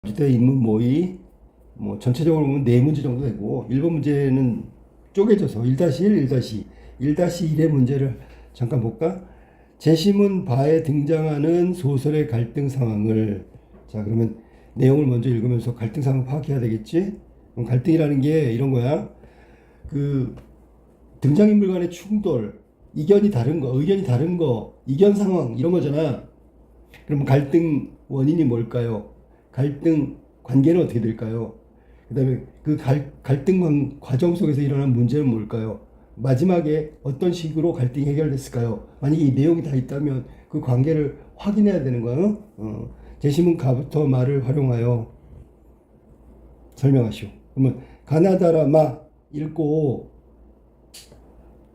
주대 인문 모의 전체적으로 보면 4문제 정도 되고 1번 문제는 쪼개져서 1-1, 1-1의 문제를 잠깐 볼까? 제시문 바에 등장하는 소설의 갈등 상황을, 자 그러면 내용을 먼저 읽으면서 갈등 상황 파악해야 되겠지? 그럼 갈등이라는 게 이런 거야. 그 등장인물 간의 충돌, 의견이 다른 거, 이견 상황 이런 거잖아. 그럼 갈등 원인이 뭘까요? 갈등 관계는 어떻게 될까요? 그 다음에 그 갈등 과정 속에서 일어난 문제는 뭘까요? 마지막에 어떤 식으로 갈등이 해결됐을까요? 만약에 이 내용이 다 있다면 그 관계를 확인해야 되는 거예요. 제시문 가부터 말을 활용하여 설명하시오. 그러면 가나다라 마 읽고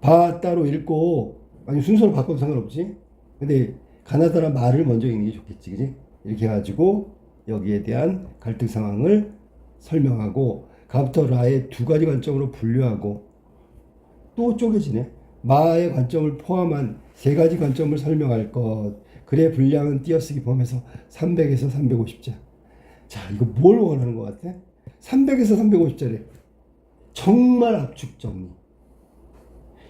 바 따로 읽고, 아니 순서를 바꿔도 상관없지. 근데 가나다라 말을 먼저 읽는 게 좋겠지, 그지? 이렇게 해가지고 여기에 대한 갈등 상황을 설명하고, 가부터 라의 2가지 관점으로 분류하고, 또 쪼개지네. 마의 관점을 포함한 3가지 관점을 설명할 것. 글의 분량은 띄어쓰기 범위에서 300에서 350자. 자, 이거 뭘 원하는 것 같아? 300에서 350자래. 정말 압축 정리.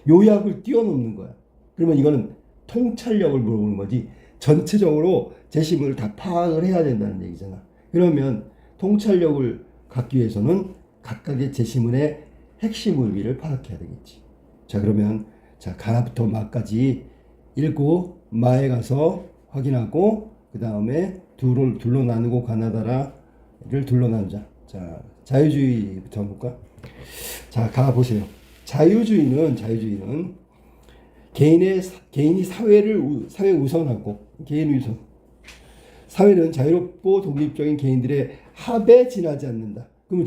요약을 뛰어넘는 거야. 그러면 이거는 통찰력을 물어보는 거지. 전체적으로 제시문을 다 파악을 해야 된다는 얘기잖아. 그러면 통찰력을 갖기 위해서는 각각의 제시문의 핵심 의미를 파악해야 되겠지. 자, 그러면 자 가부터 마까지 읽고 마에 가서 확인하고, 그 다음에 둘로 나누고 가나다라를 둘로 나누자. 자, 자유주의부터 볼까? 자, 가 보세요. 자유주의는 개인이 사회 우선하고, 개인 우선. 사회는 자유롭고 독립적인 개인들의 합에 지나지 않는다. 그러면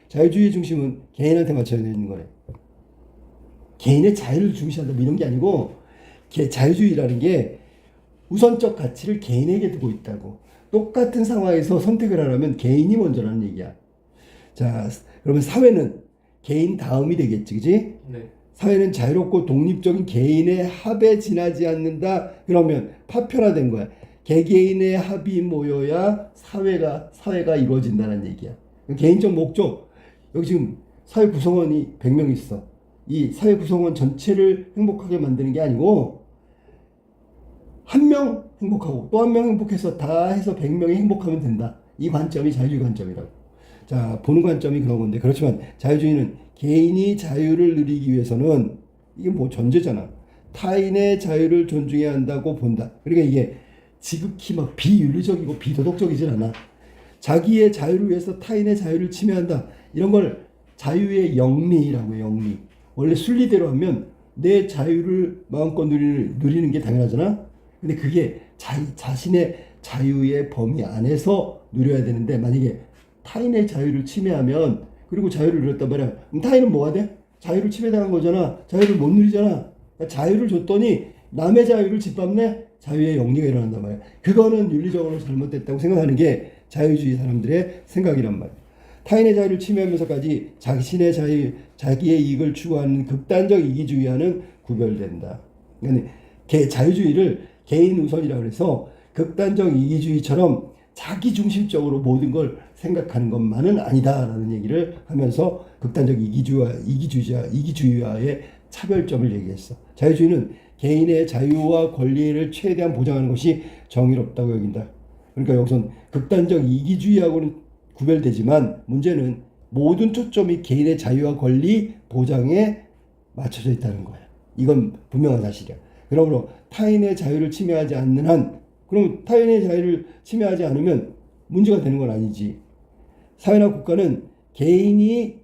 자유주의의 중심은 개인한테 맞춰야 되는 거래. 개인의 자유를 중시한다 뭐 이런 게 아니고, 자유주의라는 게 우선적 가치를 개인에게 두고 있다고. 똑같은 상황에서 선택을 하려면 개인이 먼저라는 얘기야. 자, 그러면 사회는 개인 다음이 되겠지, 그지? 네. 사회는 자유롭고 독립적인 개인의 합에 지나지 않는다. 그러면 파편화된 거야. 개개인의 합이 모여야 사회가 이루어진다는 얘기야. 개인적 목적. 여기 지금 사회 구성원이 100명 있어. 이 사회 구성원 전체를 행복하게 만드는 게 아니고, 한 명 행복하고 또 한 명 행복해서 다 해서 100명이 행복하면 된다. 이 관점이 자유주의 관점이라고. 자, 보는 관점이 그런 건데, 그렇지만 자유주의는 개인이 자유를 누리기 위해서는, 이게 뭐 전제잖아. 타인의 자유를 존중해야 한다고 본다. 그러니까 이게 지극히 막 비윤리적이고 비도덕적이진 않아. 자기의 자유를 위해서 타인의 자유를 침해한다. 이런 걸 자유의 영리라고 해요, 영리. 원래 순리대로 하면 내 자유를 마음껏 누리는 게 당연하잖아. 근데 그게 자신의 자유의 범위 안에서 누려야 되는데, 만약에 타인의 자유를 침해하면, 그리고 자유를 누렸단 말이야. 그럼 타인은 뭐가 돼? 자유를 침해당한 거잖아. 자유를 못 누리잖아. 그러니까 자유를 줬더니 남의 자유를 짓밟네? 자유의 영리가 일어난단 말이야. 그거는 윤리적으로 잘못됐다고 생각하는 게 자유주의 사람들의 생각이란 말이야. 타인의 자유를 침해하면서까지 자신의 자기의 이익을 추구하는 극단적 이기주의와는 구별된다. 그러니까 자유주의를 개인 우선이라고 해서 극단적 이기주의처럼 자기 중심적으로 모든 걸 생각하는 것만은 아니다라는 얘기를 하면서 극단적 이기주의와의 차별점을 얘기했어. 자유주의는 개인의 자유와 권리를 최대한 보장하는 것이 정의롭다고 여긴다. 그러니까 여기선 극단적 이기주의하고는 구별되지만, 문제는 모든 초점이 개인의 자유와 권리 보장에 맞춰져 있다는 거야. 이건 분명한 사실이야. 그러므로 타인의 자유를 침해하지 않는 한, 그럼 타인의 자유를 침해하지 않으면 문제가 되는 건 아니지. 사회나 국가는 개인이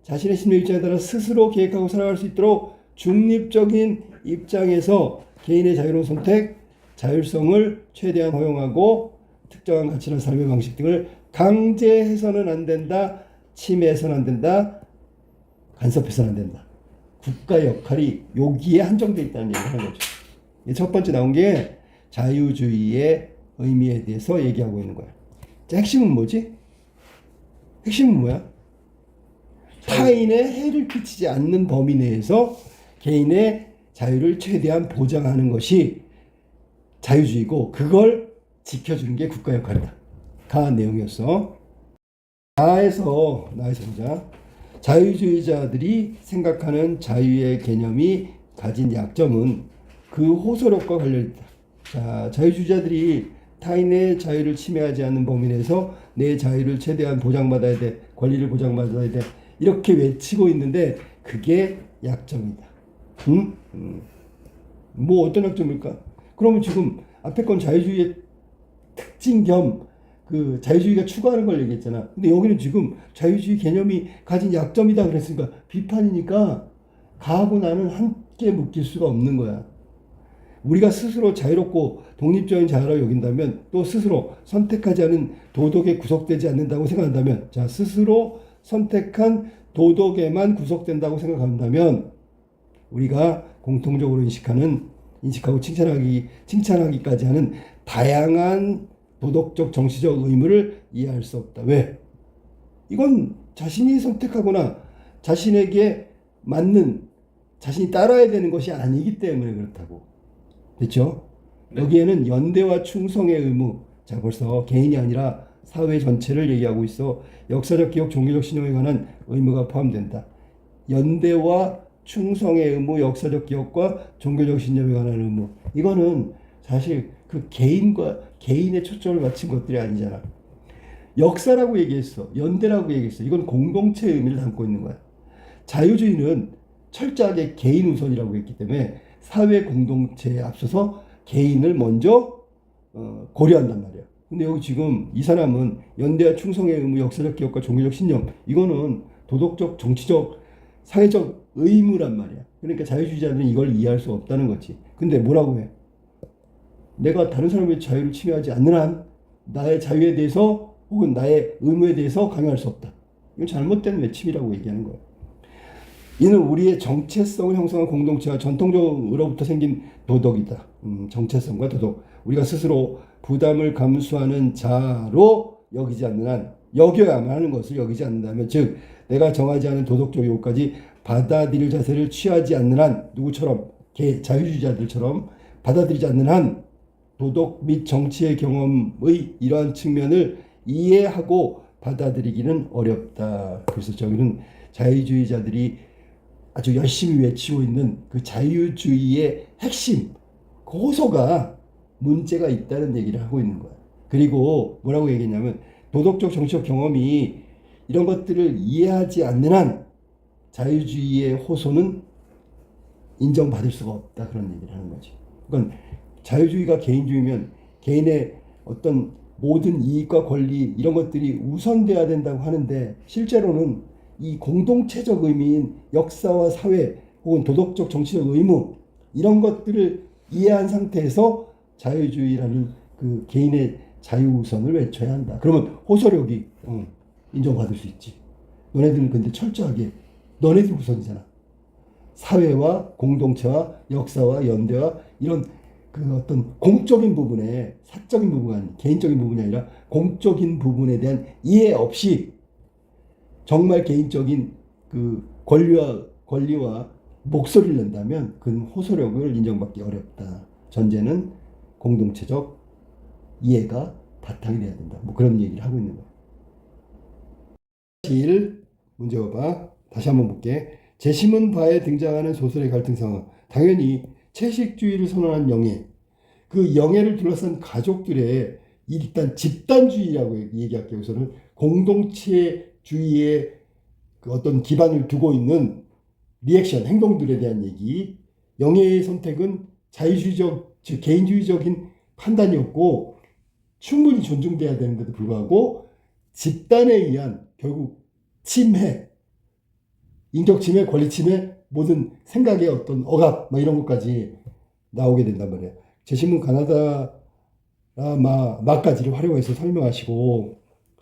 자신의 심리 입장에 따라 스스로 계획하고 살아갈 수 있도록 중립적인 입장에서 개인의 자유로운 선택, 자율성을 최대한 허용하고, 특정한 가치나 삶의 방식 등을 강제해서는 안 된다, 침해해서는 안 된다, 간섭해서는 안 된다. 국가의 역할이 여기에 한정되어 있다는 얘기를 하는 거죠. 첫 번째 나온 게 자유주의의 의미에 대해서 얘기하고 있는 거야. 자, 핵심은 뭐지? 핵심은 뭐야? 타인의 해를 끼치지 않는 범위 내에서 개인의 자유를 최대한 보장하는 것이 자유주의고, 그걸 지켜주는 게 국가 역할이다. 가 내용이었어. 나에서 보자. 자유주의자들이 생각하는 자유의 개념이 가진 약점은 그 호소력과 관련있다. 자, 자유주의자들이 타인의 자유를 침해하지 않는 범위 내에서 내 자유를 최대한 보장받아야 돼, 권리를 보장받아야 돼, 이렇게 외치고 있는데 그게 약점이다. 응? 뭐 어떤 약점일까? 그러면 지금 앞에 건 자유주의의 특징 겸 그 자유주의가 추구하는 걸 얘기했잖아. 근데 여기는 지금 자유주의 개념이 가진 약점이다 그랬으니까 비판이니까 가하고 나는 함께 묶일 수가 없는 거야. 우리가 스스로 자유롭고 독립적인 자유라고 여긴다면, 또 스스로 선택하지 않은 도덕에 구속되지 않는다고 생각한다면, 자, 스스로 선택한 도덕에만 구속된다고 생각한다면 우리가 공통적으로 인식하고 칭찬하기까지 하는 다양한 도덕적 정치적 의무를 이해할 수 없다. 왜? 이건 자신이 선택하거나 자신에게 맞는, 자신이 따라야 되는 것이 아니기 때문에 그렇다고. 됐죠? 네. 여기에는 연대와 충성의 의무, 자, 벌써 개인이 아니라 사회 전체를 얘기하고 있어. 역사적 기억, 종교적 신념에 관한 의무가 포함된다. 연대와 충성의 의무, 역사적 기억과 종교적 신념에 관한 의무. 이거는 사실 그 개인의 초점을 맞춘 것들이 아니잖아. 역사라고 얘기했어. 연대라고 얘기했어. 이건 공동체의 의미를 담고 있는 거야. 자유주의는 철저하게 개인 우선이라고 했기 때문에 사회 공동체에 앞서서 개인을 먼저 고려한단 말이야. 근데 여기 지금 이 사람은 연대와 충성의 의무, 역사적 기억과 종교적 신념, 이거는 도덕적, 정치적, 사회적 의무란 말이야. 그러니까 자유주의자들은 이걸 이해할 수 없다는 거지. 근데 뭐라고 해? 내가 다른 사람의 자유를 침해하지 않는 한 나의 자유에 대해서 혹은 나의 의무에 대해서 강요할 수 없다. 이건 잘못된 외침이라고 얘기하는 거야. 이는 우리의 정체성을 형성한 공동체와 전통적으로부터 생긴 도덕이다. 정체성과 도덕. 우리가 스스로 부담을 감수하는 자로 여기지 않는 한, 여겨야만 하는 것을 여기지 않는다면, 즉 내가 정하지 않은 도덕적 요구까지 받아들일 자세를 취하지 않는 한, 누구처럼? 자유주의자들처럼 받아들이지 않는 한 도덕 및 정치의 경험의 이러한 측면을 이해하고 받아들이기는 어렵다. 그래서 저기는 자유주의자들이 아주 열심히 외치고 있는 그 자유주의의 핵심, 그 호소가 문제가 있다는 얘기를 하고 있는 거야. 그리고 뭐라고 얘기했냐면, 도덕적 정치적 경험이 이런 것들을 이해하지 않는 한 자유주의의 호소는 인정받을 수가 없다, 그런 얘기를 하는 거지. 그러니까 자유주의가 개인주의면 개인의 어떤 모든 이익과 권리, 이런 것들이 우선돼야 된다고 하는데, 실제로는 이 공동체적 의미인 역사와 사회 혹은 도덕적 정치적 의무, 이런 것들을 이해한 상태에서 자유주의라는 그 개인의 자유 우선을 외쳐야 한다. 그러면 호소력이 인정받을 수 있지. 너네들은 근데 철저하게 너네들 우선이잖아. 사회와 공동체와 역사와 연대와 이런 그 어떤 공적인 부분에, 사적인 부분 아니, 개인적인 부분이 아니라 공적인 부분에 대한 이해 없이 정말 개인적인 그 권리와 목소리를 낸다면 그는 호소력을 인정받기 어렵다. 전제는 공동체적 이해가 바탕이 돼야 된다. 뭐 그런 얘기를 하고 있는 거야. 1 문제 봐봐. 다시 한번 볼게. 제시문 바에 등장하는 소설의 갈등 상황. 당연히 채식주의를 선언한 영예, 그 영예를 둘러싼 가족들의 일단 집단주의라고 얘기할게요. 우선은 공동체주의의 그 어떤 기반을 두고 있는 리액션, 행동들에 대한 얘기. 영예의 선택은 자유주의적, 즉 개인주의적인 판단이었고 충분히 존중돼야 되는데도 불구하고 집단에 의한 결국 침해, 인격 침해, 권리 침해, 모든 생각의 어떤 억압, 막 이런 것까지 나오게 된단 말이에요. 제시문 가나다라 마까지를 활용해서 설명하시고,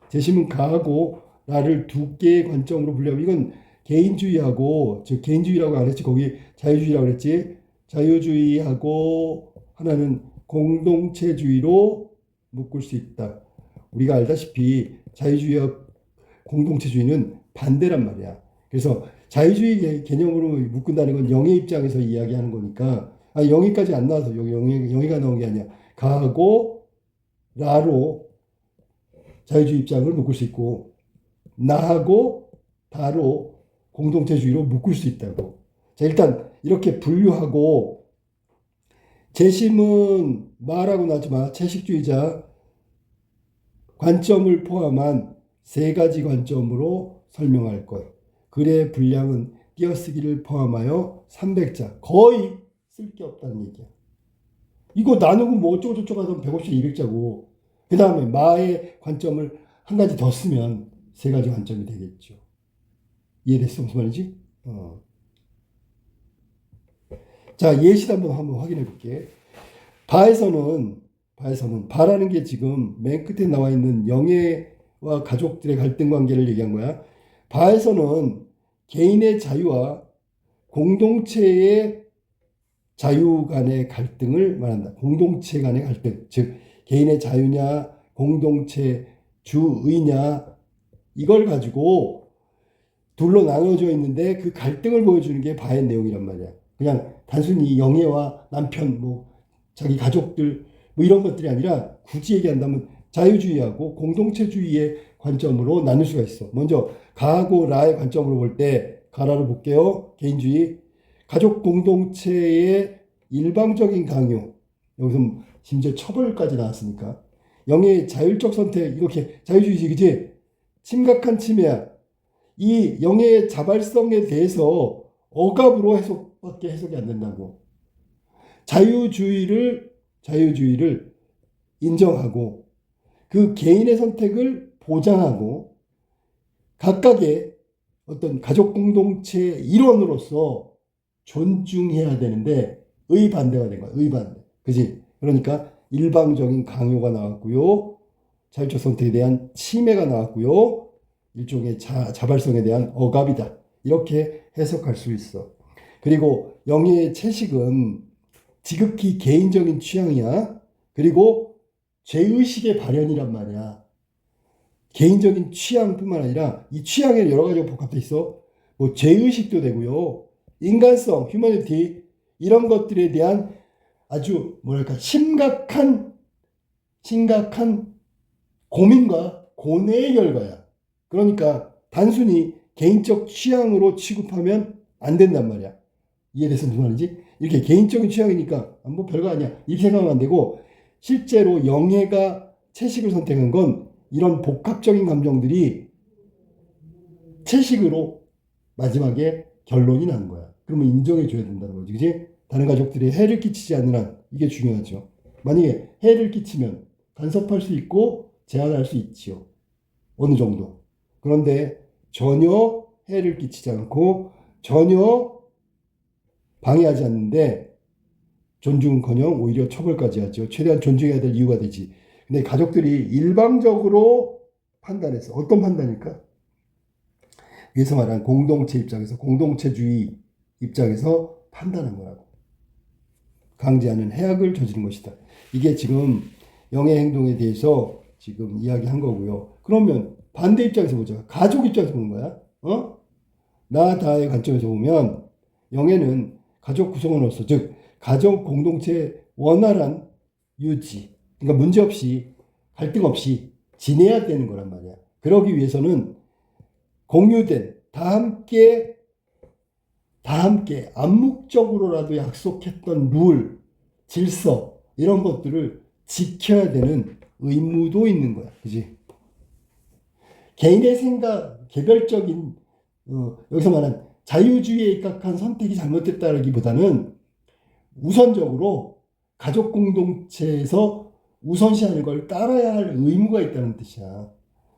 제시문 가하고 라를 두 개의 관점으로 분류하면, 이건 개인주의하고, 즉 개인주의라고 안 했지, 거기 자유주의라고 그랬지. 자유주의하고 하나는 공동체주의로 묶을 수 있다. 우리가 알다시피 자유주의와 공동체주의는 반대란 말이야. 그래서 자유주의 개념으로 묶는다는 건 영의 입장에서 이야기하는 거니까, 영의까지 안 나와서 여기 영의가 나온 게 아니야. 가하고 라로 자유주의 입장을 묶을 수 있고 나하고 다로 공동체주의로 묶을 수 있다고. 자, 일단 이렇게 분류하고 재심은 말하고 나지만 채식주의자 관점을 포함한 세 가지 관점으로 설명할 것. 글의 분량은 띄어쓰기를 포함하여 300자. 거의 쓸 게 없다는 얘기야. 이거 나누고 뭐 어쩌고저쩌고 하면 150자, 200자고 그 다음에 마의 관점을 한 가지 더 쓰면 세 가지 관점이 되겠죠. 이해됐어? 무슨 말인지? 자, 예시를 한번 확인해 볼게. 바에서는 바라는 게 지금 맨 끝에 나와 있는 영예와 가족들의 갈등 관계를 얘기한 거야. 바에서는 개인의 자유와 공동체의 자유 간의 갈등을 말한다. 공동체 간의 갈등. 즉, 개인의 자유냐, 공동체 주의냐, 이걸 가지고 둘로 나눠져 있는데 그 갈등을 보여주는 게 바의 내용이란 말이야. 그냥 단순히 영예와 남편, 뭐, 자기 가족들, 뭐 이런 것들이 아니라 굳이 얘기한다면 자유주의하고 공동체주의의 관점으로 나눌 수가 있어. 먼저 가하고 라의 관점으로 볼 때 가라를 볼게요. 개인주의. 가족 공동체의 일방적인 강요. 여기서 심지어 처벌까지 나왔으니까. 영의 자율적 선택. 이렇게 자유주의지, 그치? 심각한 침해야. 이 영의 자발성에 대해서 억압으로 해석밖에 해석이 안 된다고. 자유주의를 인정하고 그 개인의 선택을 보장하고 각각의 어떤 가족 공동체 일원으로서 존중해야 되는데 의반대가 된 거야. 의반대. 그지? 그러니까 일방적인 강요가 나왔고요. 자율적 선택에 대한 침해가 나왔고요. 일종의 자발성에 대한 억압이다. 이렇게 해석할 수 있어. 그리고 영예의 채식은 지극히 개인적인 취향이야. 그리고 죄의식의 발현이란 말이야. 개인적인 취향뿐만 아니라 이 취향에 여러 가지가 복합돼 있어. 뭐 죄의식도 되고요. 인간성, 휴머니티 이런 것들에 대한 아주 뭐랄까 심각한 고민과 고뇌의 결과야. 그러니까 단순히 개인적 취향으로 취급하면 안 된단 말이야. 이해돼서 무슨 말인지? 이렇게 개인적인 취향이니까 뭐 별거 아니야. 이렇게 생각하면 안 되고 실제로 영예가 채식을 선택한 건 이런 복합적인 감정들이 채식으로 마지막에 결론이 나는 거야. 그러면 인정해 줘야 된다는 거지. 그치? 다른 가족들이 해를 끼치지 않는 한 이게 중요하죠. 만약에 해를 끼치면 간섭할 수 있고 제한할 수 있지요. 어느 정도. 그런데 전혀 해를 끼치지 않고 전혀 방해하지 않는데 존중은커녕 오히려 처벌까지 하죠. 최대한 존중해야 될 이유가 되지. 근데 가족들이 일방적으로 판단했어. 어떤 판단일까? 위에서 말한 공동체 입장에서 공동체주의 입장에서 판단한 거라고. 강제하는 해악을 저지른 것이다. 이게 지금 영의 행동에 대해서 지금 이야기한 거고요. 그러면 반대 입장에서 보자. 가족 입장에서 보는 거야. 나 다의 관점에서 보면 영예는 가족 구성원으로서 즉 가족 공동체 원활한 유지 그러니까 문제없이 갈등 없이 지내야 되는 거란 말이야. 그러기 위해서는 공유된 다 함께 암묵적으로라도 약속했던 룰, 질서 이런 것들을 지켜야 되는 의무도 있는 거야. 그지? 개인의 생각, 개별적인 여기서 말한 자유주의에 입각한 선택이 잘못됐다기보다는 우선적으로 가족 공동체에서 우선시하는 걸 따라야 할 의무가 있다는 뜻이야.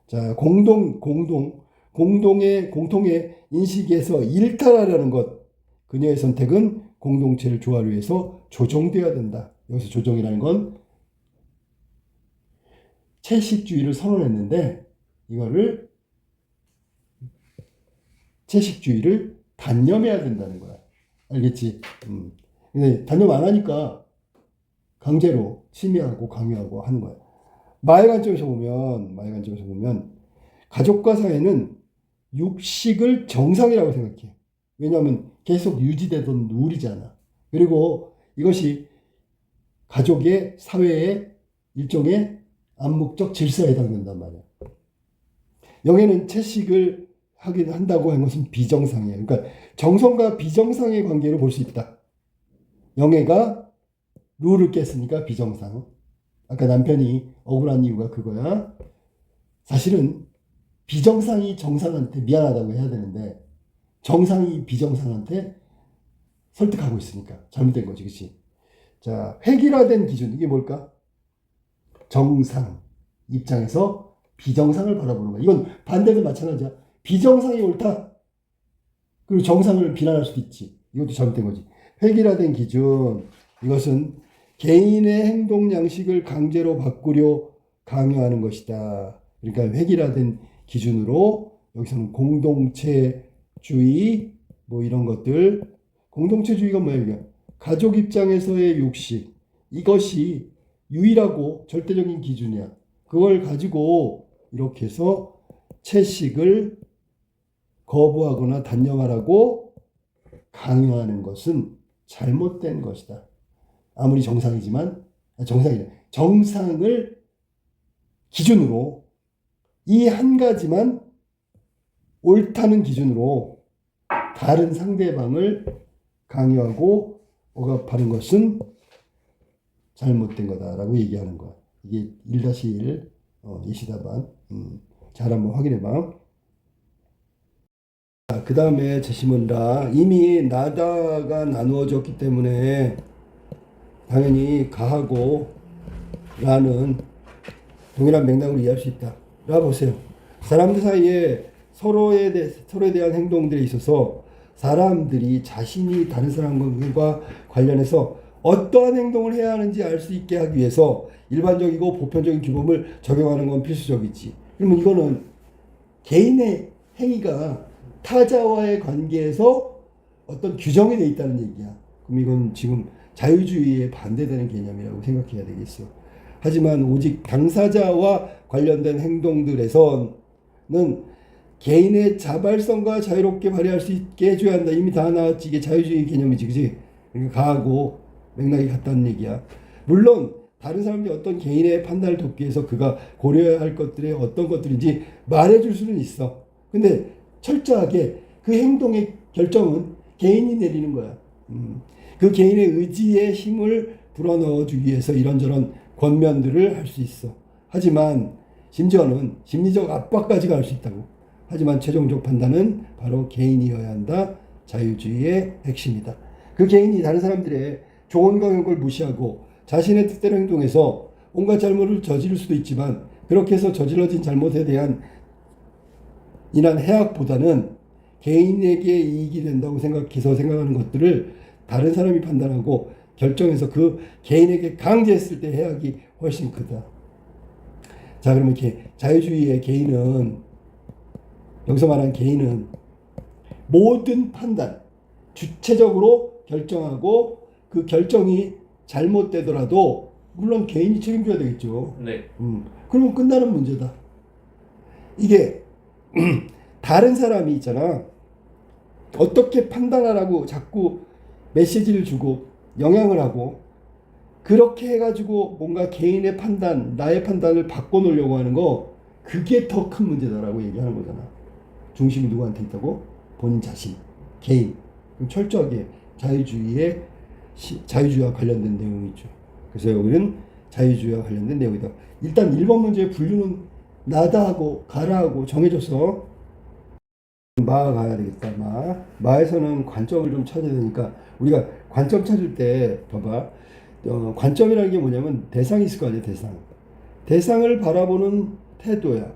자, 공통의 인식에서 일탈하려는 것. 그녀의 선택은 공동체를 조화를 위해서 조정되어야 된다. 여기서 조정이라는 건 채식주의를 선언했는데 이거를 채식주의를 단념해야 된다는 거야. 알겠지? 근데 단념 안 하니까 강제로 침해하고 강요하고 하는 거야. 마의 관점에서 보면 가족과 사회는 육식을 정상이라고 생각해. 왜냐하면 계속 유지되던 룰이잖아. 그리고 이것이 가족의 사회의 일종의 암묵적 질서에 해당된단 말이야. 영애는 채식을 하긴 한다고 한 것은 비정상이에요. 그러니까 정성과 비정상의 관계로 볼 수 있다. 영애가 룰을 깼으니까 비정상. 아까 남편이 억울한 이유가 그거야. 사실은 비정상이 정상한테 미안하다고 해야 되는데 정상이 비정상한테 설득하고 있으니까 잘못된 거지, 그렇지? 자, 획일화된 기준 이게 뭘까? 정상 입장에서 비정상을 바라보는 거야. 이건 반대도 마찬가지야. 비정상이 옳다. 그리고 정상을 비난할 수도 있지. 이것도 잘못된 거지. 획일화된 기준 이것은 개인의 행동 양식을 강제로 바꾸려 강요하는 것이다. 그러니까 획일화된 기준으로 여기서는 공동체주의 뭐 이런 것들 공동체주의가 뭐야 이게 가족 입장에서의 욕심 이것이 유일하고 절대적인 기준이야. 그걸 가지고 이렇게 해서 채식을 거부하거나 단념하라고 강요하는 것은 잘못된 것이다. 아무리 정상이지만 정상을 기준으로 이 한 가지만 옳다는 기준으로 다른 상대방을 강요하고 억압하는 것은 잘못된 거다라고 얘기하는 거야. 이게 1-1 예시답안 잘 한번 확인해봐. 그 다음에 제시문라 이미 나다가 나누어졌기 때문에 당연히 가하고 라는 동일한 맥락으로 이해할 수 있다. 라 보세요. 사람들 사이에 서로에 대한 행동들에 있어서 사람들이 자신이 다른 사람과 관련해서 어떠한 행동을 해야 하는지 알 수 있게 하기 위해서 일반적이고 보편적인 규범을 적용하는 건 필수적이지. 그러면 이거는 개인의 행위가 타자와의 관계에서 어떤 규정이 되어 있다는 얘기야. 그럼 이건 지금 자유주의에 반대되는 개념이라고 생각해야 되겠어. 하지만 오직 당사자와 관련된 행동들에서는 개인의 자발성과 자유롭게 발휘할 수 있게 해줘야 한다. 이미 다 나왔지. 이게 자유주의 개념이지, 그지? 그러니까 가하고 맥락이 같다는 얘기야. 물론 다른 사람들이 어떤 개인의 판단을 돕기 위해서 그가 고려해야 할 것들이 어떤 것들인지 말해줄 수는 있어. 근데 철저하게 그 행동의 결정은 개인이 내리는 거야. 그 개인의 의지에 힘을 불어넣어주기 위해서 이런저런 권면들을 할 수 있어. 하지만 심지어는 심리적 압박까지 갈 수 있다고. 하지만 최종적 판단은 바로 개인이어야 한다. 자유주의의 핵심이다. 그 개인이 다른 사람들의 조언과 권고를 무시하고 자신의 뜻대로 행동해서 온갖 잘못을 저지를 수도 있지만 그렇게 해서 저질러진 잘못에 대한 인한 해악보다는 개인에게 이익이 된다고 생각하는 것들을 다른 사람이 판단하고 결정해서 그 개인에게 강제했을 때 해악이 훨씬 크다. 자, 그러면 이렇게 자유주의의 개인은 여기서 말하는 개인은 모든 판단 주체적으로 결정하고 그 결정이 잘못되더라도 물론 개인이 책임져야 되겠죠. 네. 그러면 끝나는 문제다. 이게 다른 사람이 있잖아. 어떻게 판단하라고 자꾸 메시지를 주고 영향을 하고 그렇게 해가지고 뭔가 개인의 판단, 나의 판단을 바꿔놓으려고 하는 거 그게 더 큰 문제다라고 얘기하는 거잖아. 중심이 누구한테 있다고? 본인 자신, 개인. 그럼 철저하게 자유주의와 관련된 내용이죠. 그래서 여기는 자유주의와 관련된 내용이다. 일단 1번 문제의 분류는 나다하고 가라하고 정해져서 마 가야 되겠다. 마에서는 관점을 좀 찾아야 되니까 우리가 관점 찾을 때 봐봐. 관점이라는 게 뭐냐면 대상이 있을 거 아니야. 대상을 바라보는 태도야.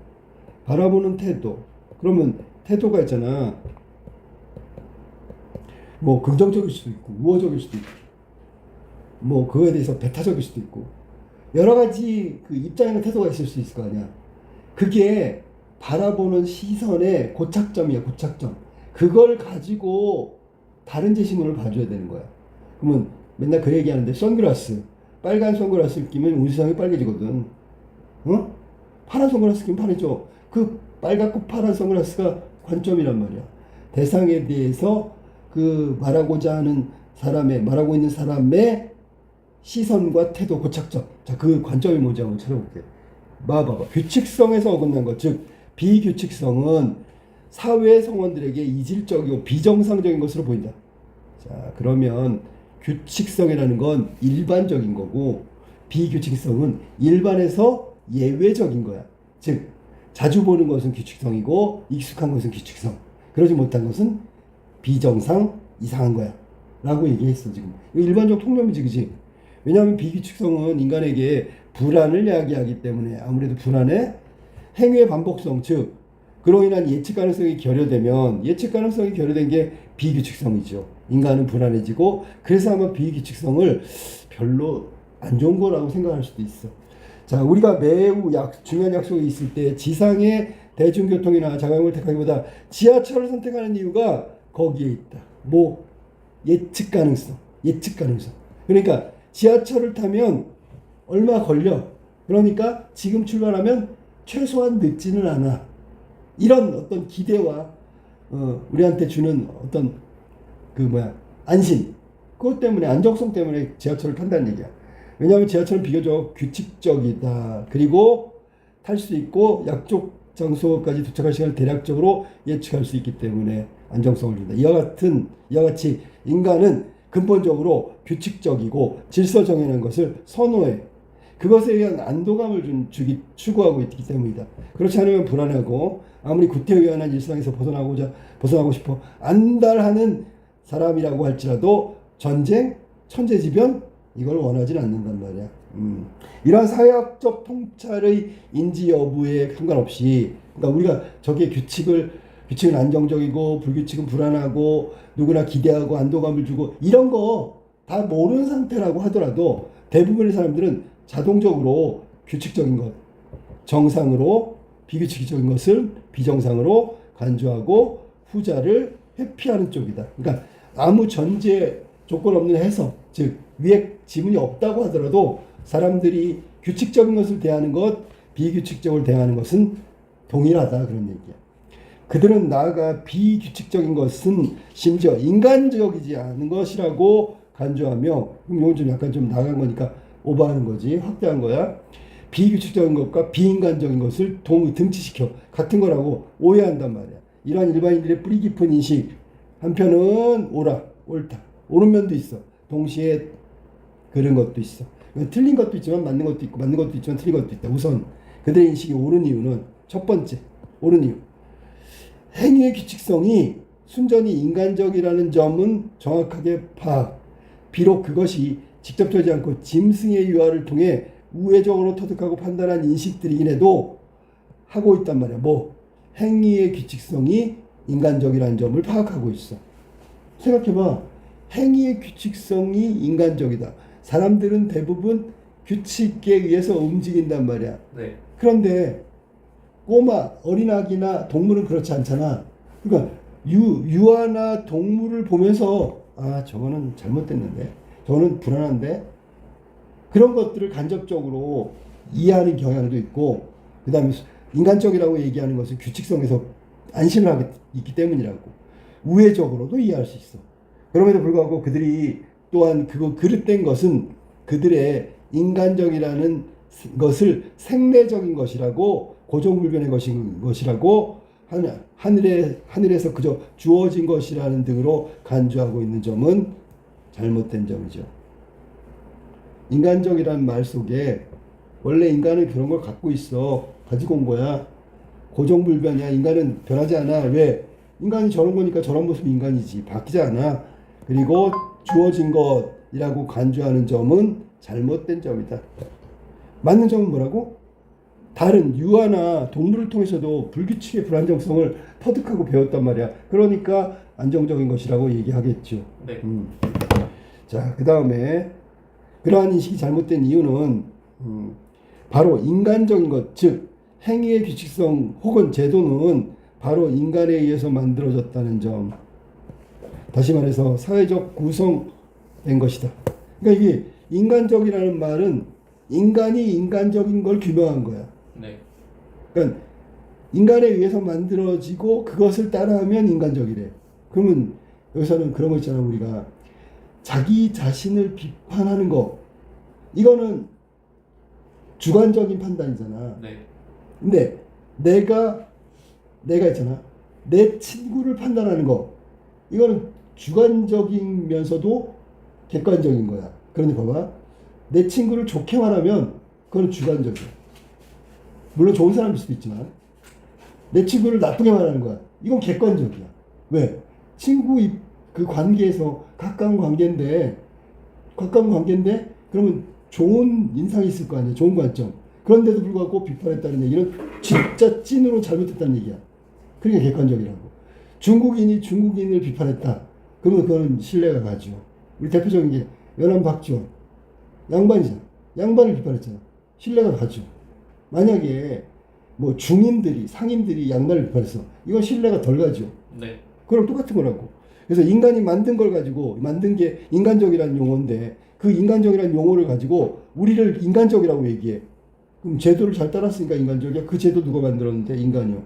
바라보는 태도. 그러면 태도가 있잖아. 뭐 긍정적일 수도 있고 우호적일 수도 있고 뭐 그거에 대해서 배타적일 수도 있고 여러 가지 그 입장이나 태도가 있을 수 있을 거 아니야. 그게 바라보는 시선의 고착점이야. 고착점. 그걸 가지고 다른 제시문을 봐줘야 되는 거야. 그러면 맨날 그 얘기하는데 선글라스 빨간 선글라스를 끼면 우리 세상이 빨개지거든. 파란 선글라스 끼면 파래져. 그 빨갛고 파란 선글라스가 관점이란 말이야. 대상에 대해서 그 말하고 있는 사람의 시선과 태도 고착점. 자, 그 관점이 뭔지 한번 찾아볼게. 봐봐. 규칙성에서 어긋난 것, 즉 비규칙성은 사회 성원들에게 이질적이고 비정상적인 것으로 보인다. 자, 그러면 규칙성이라는 건 일반적인 거고 비규칙성은 일반에서 예외적인 거야. 즉 자주 보는 것은 규칙성이고 익숙한 것은 규칙성. 그러지 못한 것은 비정상 이상한 거야. 라고 얘기했어 지금. 이거 일반적 통념이지, 그지? 왜냐하면 비규칙성은 인간에게 불안을 야기하기 때문에 아무래도 불안해 행위의 반복성, 즉 그로 인한 예측 가능성이 결여되면 예측 가능성이 결여된 게 비규칙성이죠. 인간은 불안해지고 그래서 아마 비규칙성을 별로 안 좋은 거라고 생각할 수도 있어. 자, 우리가 매우 중요한 약속이 있을 때 지상의 대중교통이나 자가용을 택하기보다 지하철을 선택하는 이유가 거기에 있다. 뭐 예측 가능성, 예측 가능성. 그러니까 지하철을 타면 얼마 걸려. 그러니까 지금 출발하면 최소한 늦지는 않아. 이런 어떤 기대와 우리한테 주는 어떤 안심. 그것 때문에 안정성 때문에 지하철을 탄다는 얘기야. 왜냐하면 지하철은 비교적 규칙적이다. 그리고 탈 수 있고 약속 장소까지 도착할 시간을 대략적으로 예측할 수 있기 때문에 안정성을 준다. 이와 같이 인간은 근본적으로 규칙적이고 질서 정연한 것을 선호해. 그것에 의한 안도감을 추구하고 있기 때문이다. 그렇지 않으면 불안하고 아무리 구태의연한 일상에서 벗어나고 싶어 안달하는 사람이라고 할지라도 전쟁, 천재지변 이걸 원하지는 않는단 말이야. 이러한 사회학적 통찰의 인지 여부에 상관없이, 그러니까 우리가 저기에 규칙은 안정적이고 불규칙은 불안하고 누구나 기대하고 안도감을 주고 이런 거 다 모르는 상태라고 하더라도 대부분의 사람들은 자동적으로 규칙적인 것, 정상으로 비규칙적인 것을 비정상으로 간주하고 후자를 회피하는 쪽이다. 그러니까 아무 전제 조건 없는 해석, 즉 위에 지문이 없다고 하더라도 사람들이 규칙적인 것을 대하는 것, 비규칙적으로 대하는 것은 동일하다, 그런 얘기야. 그들은 나아가 비규칙적인 것은 심지어 인간적이지 않은 것이라고 간주하며, 그럼 이건 좀 약간 좀 나간 거니까 오버하는 거지, 확대한 거야. 비규칙적인 것과 비인간적인 것을 등치시켜 같은 거라고 오해한단 말이야. 이러한 일반인들의 뿌리 깊은 인식, 한편은 옳다, 옳은 면도 있어. 동시에 그런 것도 있어. 틀린 것도 있지만 맞는 것도 있고, 맞는 것도 있지만 틀린 것도 있다. 우선 그들의 인식이 옳은 이유는, 첫 번째 옳은 이유, 행위의 규칙성이 순전히 인간적이라는 점은 정확하게 파악. 비록 그것이 직접 되지 않고 짐승의 유화를 통해 우회적으로 터득하고 판단한 인식들이긴 해도 하고 있단 말이야. 행위의 규칙성이 인간적이라는 점을 파악하고 있어. 생각해봐. 행위의 규칙성이 인간적이다. 사람들은 대부분 규칙에 의해서 움직인단 말이야. 네. 그런데 꼬마, 어린아기나 동물은 그렇지 않잖아. 그러니까 유아나 동물을 보면서 저거는 잘못됐는데, 저거는 불안한데, 그런 것들을 간접적으로 이해하는 경향도 있고, 그 다음에 인간적이라고 얘기하는 것은 규칙성에서 안심을 하고 있기 때문이라고. 우회적으로도 이해할 수 있어. 그럼에도 불구하고 그들이 또한 그릇된 것은 그들의 인간적이라는 것을 생내적인 것이라고, 고정불변의 것이라고, 하늘에서 그저 주어진 것이라는 등으로 간주하고 있는 점은 잘못된 점이죠. 인간적이라는 말 속에 원래 인간은 그런 걸 갖고 있어. 가지고 온 거야. 고정불변이야. 인간은 변하지 않아. 왜? 인간이 저런 거니까 저런 모습이 인간이지. 바뀌지 않아. 그리고 주어진 것이라고 간주하는 점은 잘못된 점이다. 맞는 점은 뭐라고? 다른 유아나 동물을 통해서도 불규칙의 불안정성을 터득하고 배웠단 말이야. 그러니까 안정적인 것이라고 얘기하겠죠. 네. 자, 그 다음에 그러한 인식이 잘못된 이유는 바로 인간적인 것, 즉 행위의 규칙성 혹은 제도는 바로 인간에 의해서 만들어졌다는 점. 다시 말해서 사회적 구성된 것이다. 그러니까 이게 인간적이라는 말은 인간이 인간적인 걸 규명한 거야. 네. 그러니까 인간에 의해서 만들어지고 그것을 따라하면 인간적이래. 그러면 여기서는 그런 거 있잖아. 우리가 자기 자신을 비판하는 거, 이거는 주관적인 판단이잖아. 네. 근데 내가 있잖아. 내 친구를 판단하는 거 이거는 주관적이면서도 객관적인 거야. 그러니 봐봐. 내 친구를 좋게 말하면 그건 주관적이야. 물론 좋은 사람일 수도 있지만 내 친구를 나쁘게 말하는 거야. 이건 객관적이야. 왜? 친구 그 관계에서 가까운 관계인데 그러면 좋은 인상이 있을 거 아니야. 좋은 관점. 그런데도 불구하고 비판했다는 얘기는 진짜 찐으로 잘못했다는 얘기야. 그러니까 객관적이라고. 중국인이 중국인을 비판했다. 그러면 그거는 신뢰가 가죠. 우리 대표적인 게 연안 박지원. 양반이잖아. 양반을 비판했잖아. 신뢰가 가죠. 만약에 뭐 중인들이 상인들이 양반을 비판했어. 이건 신뢰가 덜 가죠. 네. 그럼 똑같은 거라고. 그래서 인간이 만든 걸 가지고 만든 게 인간적이라는 용어인데 그 인간적이라는 용어를 가지고 우리를 인간적이라고 얘기해. 그럼 제도를 잘 따랐으니까 인간적이야. 그 제도 누가 만들었는데 인간이요.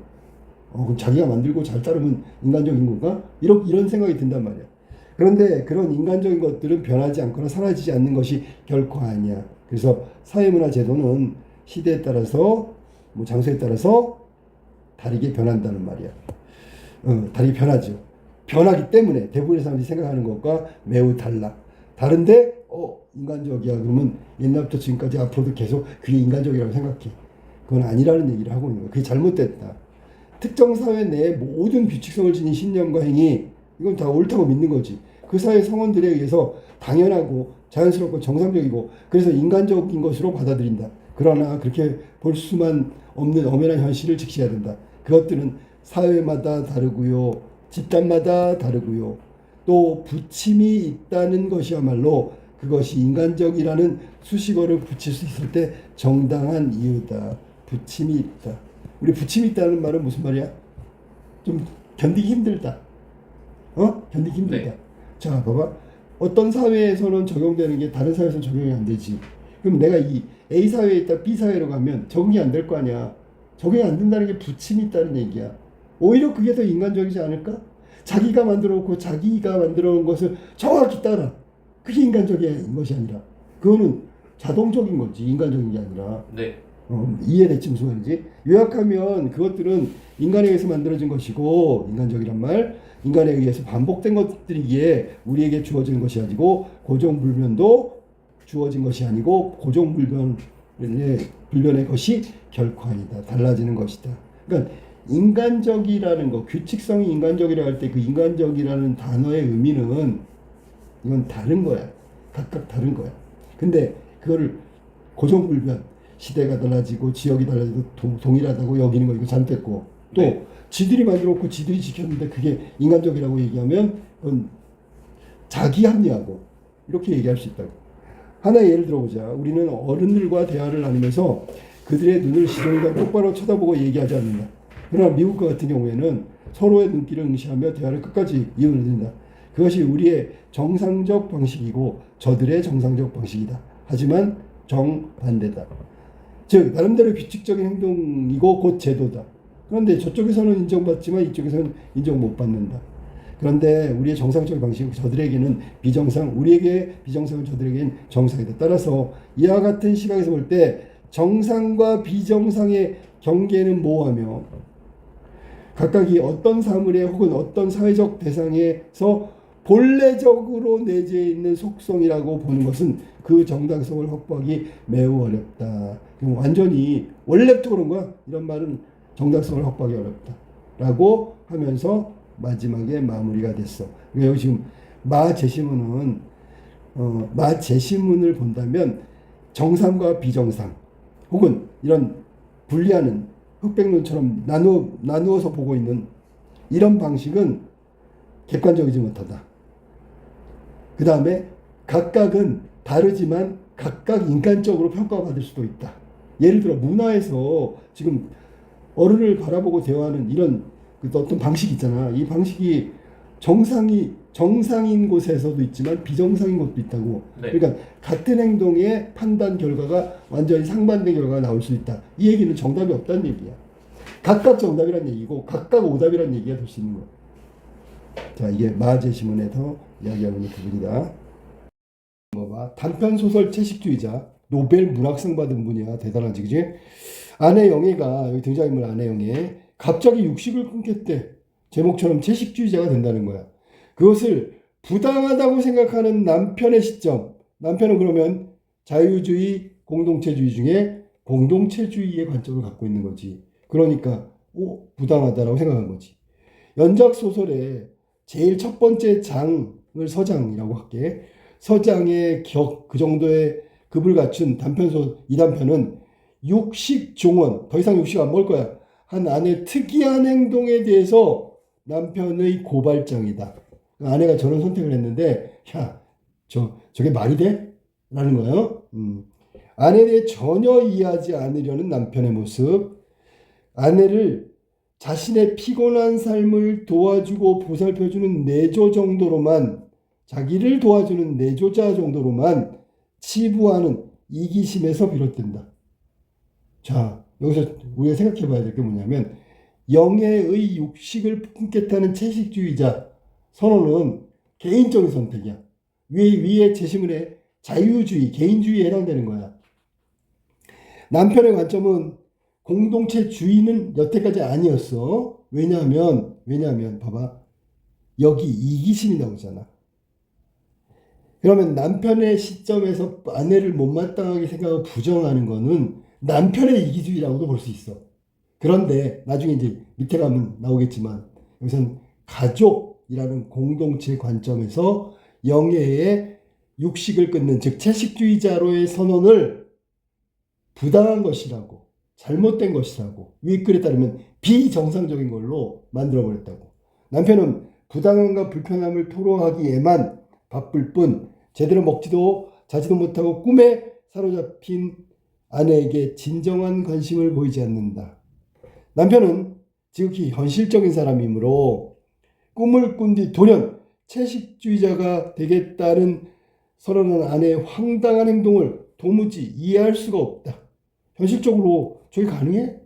그럼 자기가 만들고 잘 따르면 인간적인 건가? 이런 생각이 든단 말이야. 그런데 그런 인간적인 것들은 변하지 않거나 사라지지 않는 것이 결코 아니야. 그래서 사회문화 제도는 시대에 따라서 뭐 장소에 따라서 다르게 변한다는 말이야. 다르게 변하죠. 변하기 때문에 대부분의 사람들이 생각하는 것과 매우 달라. 다른데 인간적이야. 그러면 옛날부터 지금까지 앞으로도 계속 그게 인간적이라고 생각해. 그건 아니라는 얘기를 하고 있는 거야. 그게 잘못됐다. 특정 사회 내에 모든 규칙성을 지닌 신념과 행위 이건 다 옳다고 믿는 거지. 그 사회 성원들에 의해서 당연하고 자연스럽고 정상적이고 그래서 인간적인 것으로 받아들인다. 그러나 그렇게 볼 수만 없는 엄연한 현실을 직시해야 된다. 그것들은 사회마다 다르고요. 집단마다 다르고요. 또 부침이 있다는 것이야말로 그것이 인간적이라는 수식어를 붙일 수 있을 때 정당한 이유다. 부침이 있다. 우리 부침이 있다는 말은 무슨 말이야? 좀 견디기 힘들다. 견디기 힘들다. 네. 자, 봐봐. 어떤 사회에서는 적용되는 게 다른 사회에서는 적용이 안 되지. 그럼 내가 이 A 사회에 있다 B 사회로 가면 적응이 안 될 거 아니야. 적용이 안 된다는 게 부침이 있다는 얘기야. 오히려 그게 더 인간적이지 않을까? 자기가 만들어 놓고 자기가 만들어 놓은 것을 정확히 따라. 그게 인간적인 것이 아니라. 그거는 자동적인 거지. 인간적인 게 아니라. 네. 이해됐지 무슨 말인지? 요약하면 그것들은 인간에 의해서 만들어진 것이고 인간적이란 말 인간에 의해서 반복된 것들이기에 우리에게 주어지는 것이 아니고 고정불변도 주어진 것이 아니고 불변의 것이 결코 아니다. 달라지는 것이다. 그러니까 인간적이라는 거 규칙성이 인간적이라 할 때 그 인간적이라는 단어의 의미는 이건 다른 거야. 각각 다른 거야. 근데 그거를 고정불변 시대가 달라지고 지역이 달라지고 동일하다고 여기는 거 이거 잘못됐고 또 네. 지들이 만들었고 지들이 지켰는데 그게 인간적이라고 얘기하면 그건 자기 합리하고 이렇게 얘기할 수 있다고. 하나의 예를 들어보자. 우리는 어른들과 대화를 나누면서 그들의 눈을 시선과 똑바로 쳐다보고 얘기하지 않는다. 그러나 미국과 같은 경우에는 서로의 눈길을 응시하며 대화를 끝까지 이어를 든다. 그것이 우리의 정상적 방식이고 저들의 정상적 방식이다. 하지만 정반대다. 즉 나름대로 규칙적인 행동이고 곧 제도다. 그런데 저쪽에서는 인정받지만 이쪽에서는 인정 못 받는다. 그런데 우리의 정상적 방식은 저들에게는 비정상, 우리에게 비정상은 저들에게는 정상이다. 따라서 이와 같은 시각에서 볼 때 정상과 비정상의 경계는 모호하며 각각이 어떤 사물에 혹은 어떤 사회적 대상에서 본래적으로 내재해 있는 속성이라고 보는 것은 그 정당성을 확보하기 매우 어렵다. 완전히 원래부터 그런 거야. 이런 말은 정당성을 확보하기 어렵다. 라고 하면서 마지막에 마무리가 됐어. 그러니까 여기 지금 마제시문을 본다면 정상과 비정상 혹은 이런 분리하는 흑백론처럼 나누어서 보고 있는 이런 방식은 객관적이지 못하다. 그 다음에 각각은 다르지만 각각 인간적으로 평가받을 수도 있다. 예를 들어 문화에서 지금 어른을 바라보고 대화하는 이런 어떤 방식이 있잖아. 이 방식이 정상인 곳에서도 있지만 비정상인 곳도 있다고. 네. 그러니까 같은 행동의 판단 결과가 완전히 상반된 결과가 나올 수 있다. 이 얘기는 정답이 없다는 얘기야. 각각 정답이란 얘기고 각각 오답이란 얘기가 될 수 있는 거야. 자, 이게 마제시문에서 이야기하는 부분이다. 단편 소설 채식주의자 노벨 문학상 받은 분이야. 대단하지, 그지? 아내 영애가, 여기 등장인물 아내 영애, 갑자기 육식을 끊겠대. 제목처럼 채식주의자가 된다는 거야. 그것을 부당하다고 생각하는 남편의 시점. 남편은 그러면 자유주의, 공동체주의 중에 공동체주의의 관점을 갖고 있는 거지. 그러니까 부당하다라고 생각한 거지. 연작 소설의 제일 첫 번째 장을 서장이라고 할게. 서장의 그 정도의 급을 갖춘 단편소 이 단편은 육식 종언, 더 이상 육식 안 먹을 거야. 한 아내 특이한 행동에 대해서 남편의 고발장이다. 아내가 저런 선택을 했는데, 야, 저게 말이 돼? 라는 거예요. 아내에 대해 전혀 이해하지 않으려는 남편의 모습. 아내를 자신의 피곤한 삶을 도와주고 보살펴주는 내조 정도로만, 자기를 도와주는 내조자 정도로만 치부하는 이기심에서 비롯된다. 자, 여기서 우리가 생각해 봐야 될 게 뭐냐면, 영예의 육식을 끊겠다는 채식주의자 선언은 개인적인 선택이야. 위에 제시문 해 자유주의, 개인주의에 해당되는 거야. 남편의 관점은 공동체주의는 여태까지 아니었어. 왜냐하면 봐봐. 여기 이기심이 나오잖아. 그러면 남편의 시점에서 아내를 못마땅하게 생각하고 부정하는 거는 남편의 이기주의라고도 볼 수 있어. 그런데 나중에 이제 밑에 가면 나오겠지만 여기서는 가족이라는 공동체 관점에서 영예의 육식을 끊는, 즉 채식주의자로의 선언을 부당한 것이라고, 잘못된 것이라고, 위 글에 따르면 비정상적인 걸로 만들어버렸다고. 남편은 부당함과 불편함을 토로하기에만 바쁠 뿐 제대로 먹지도 자지도 못하고 꿈에 사로잡힌 아내에게 진정한 관심을 보이지 않는다. 남편은 지극히 현실적인 사람이므로 꿈을 꾼 뒤 돌연 채식주의자가 되겠다는 선언한 아내의 황당한 행동을 도무지 이해할 수가 없다. 현실적으로 저게 가능해?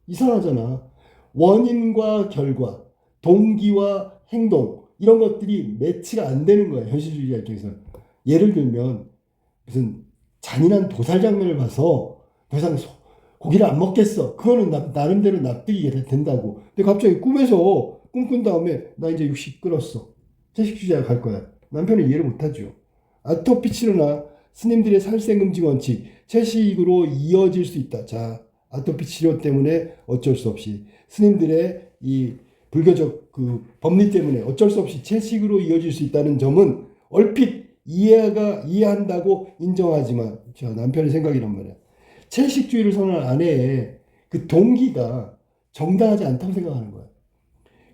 이상하잖아. 원인과 결과, 동기와 행동, 이런 것들이 매치가 안 되는 거야. 현실주의자 입장에서. 예를 들면 무슨 잔인한 도살 장면을 봐서 더 이상 고기를 안 먹겠어. 그거는 나름대로 납득이 된다고. 근데 갑자기 꿈에서 꿈꾼 다음에 나 이제 육식 끊었어. 채식주의자가 갈 거야. 남편은 이해를 못하죠. 아토피 치료나 스님들의 살생금지 원칙, 채식으로 이어질 수 있다. 자, 아토피 치료 때문에 어쩔 수 없이, 스님들의 이 불교적 그 법리 때문에 어쩔 수 없이 채식으로 이어질 수 있다는 점은 얼핏 이해한다고 인정하지만, 자, 남편의 생각이란 말이야. 채식주의를 선언한 아내의 그 동기가 정당하지 않다고 생각하는 거야.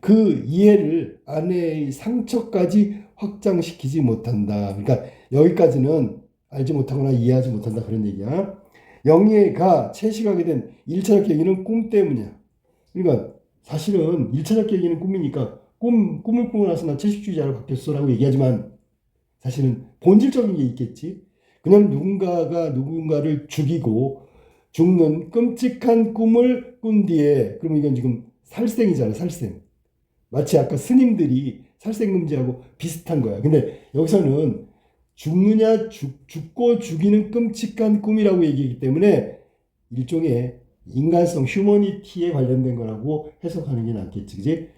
그 이해를 아내의 상처까지 확장시키지 못한다. 그러니까 여기까지는 알지 못하거나 이해하지 못한다, 그런 얘기야. 영예가 채식하게 된 1차적 계기는 꿈 때문이야. 그러니까 사실은 1차적 계기는 꿈이니까 꿈을 꾸고 나서 나 채식주의자로 바뀌었어라고 얘기하지만 사실은 본질적인 게 있겠지. 그냥 누군가가 누군가를 죽이고 죽는 끔찍한 꿈을 꾼 뒤에, 그러면 이건 지금 살생이잖아, 살생. 마치 아까 스님들이 살생금지하고 비슷한 거야. 근데 여기서는 죽고 죽이는 끔찍한 꿈이라고 얘기하기 때문에 일종의 인간성, 휴머니티에 관련된 거라고 해석하는 게 낫겠지, 그지?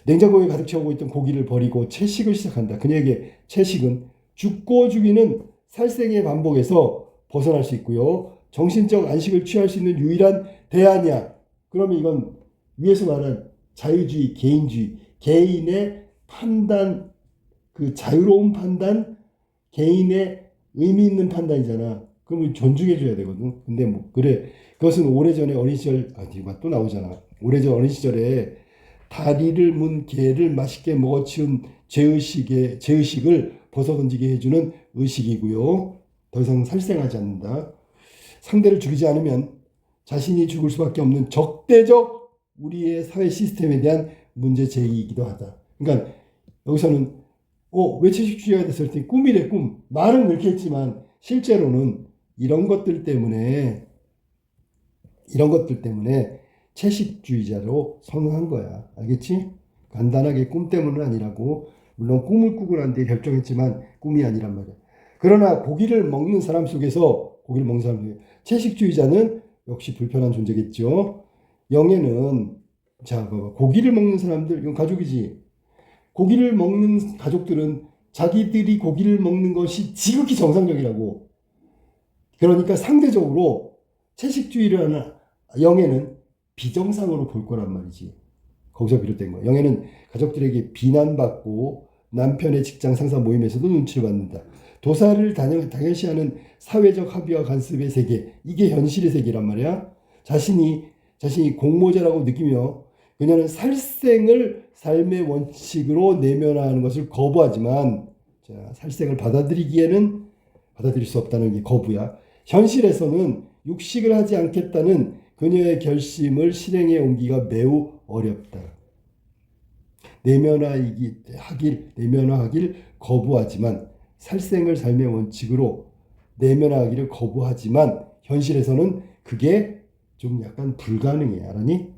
냉장고에 가득 채우고 있던 고기를 버리고 채식을 시작한다. 그녀에게 채식은 죽고 죽이는 살생의 반복에서 벗어날 수 있고요. 정신적 안식을 취할 수 있는 유일한 대안이야. 그러면 이건 위에서 말한 자유주의, 개인주의, 개인의 판단, 그 자유로운 판단, 개인의 의미 있는 판단이잖아. 그러면 존중해줘야 되거든. 근데 뭐 그래, 그것은 오래전에 어린 시절, 또 나오잖아. 오래전 어린 시절에 다리를 문 개를 맛있게 먹어치운 죄의식을 벗어던지게 해주는 의식이고요. 더 이상 살생하지 않는다. 상대를 죽이지 않으면 자신이 죽을 수밖에 없는 적대적 우리의 사회 시스템에 대한 문제 제기이기도 하다. 그러니까 여기서는 왜 채식주의가 됐을 때 꿈이래, 꿈. 말은 그렇게 했지만 실제로는 이런 것들 때문에 채식주의자로 선언한 거야. 알겠지? 간단하게 꿈 때문은 아니라고. 물론 꿈을 꾸고 난 뒤에 결정했지만 꿈이 아니란 말이야. 그러나 고기를 먹는 사람 속에서 고기를 먹는 사람들. 채식주의자는 역시 불편한 존재겠죠. 영예는 자 봐봐. 고기를 먹는 사람들 이건 가족이지. 고기를 먹는 가족들은 자기들이 고기를 먹는 것이 지극히 정상적이라고. 그러니까 상대적으로 채식주의를 하는 영예는 비정상으로 볼 거란 말이지. 거기서 비롯된 거야. 영예는 가족들에게 비난받고 남편의 직장 상사 모임에서도 눈치를 받는다. 도사를 당연시하는 사회적 합의와 간섭의 세계, 이게 현실의 세계란 말이야. 자신이 공모자라고 느끼며 그녀는 살생을 삶의 원칙으로 내면화하는 것을 거부하지만, 자, 살생을 받아들일 수 없다는 게 거부야. 현실에서는 육식을 하지 않겠다는 그녀의 결심을 실행에 옮기기가 매우 어렵다. 내면화하길 거부하지만, 살생을 삶의 원칙으로 내면화하기를 거부하지만 현실에서는 그게 좀 약간 불가능해. 알았니?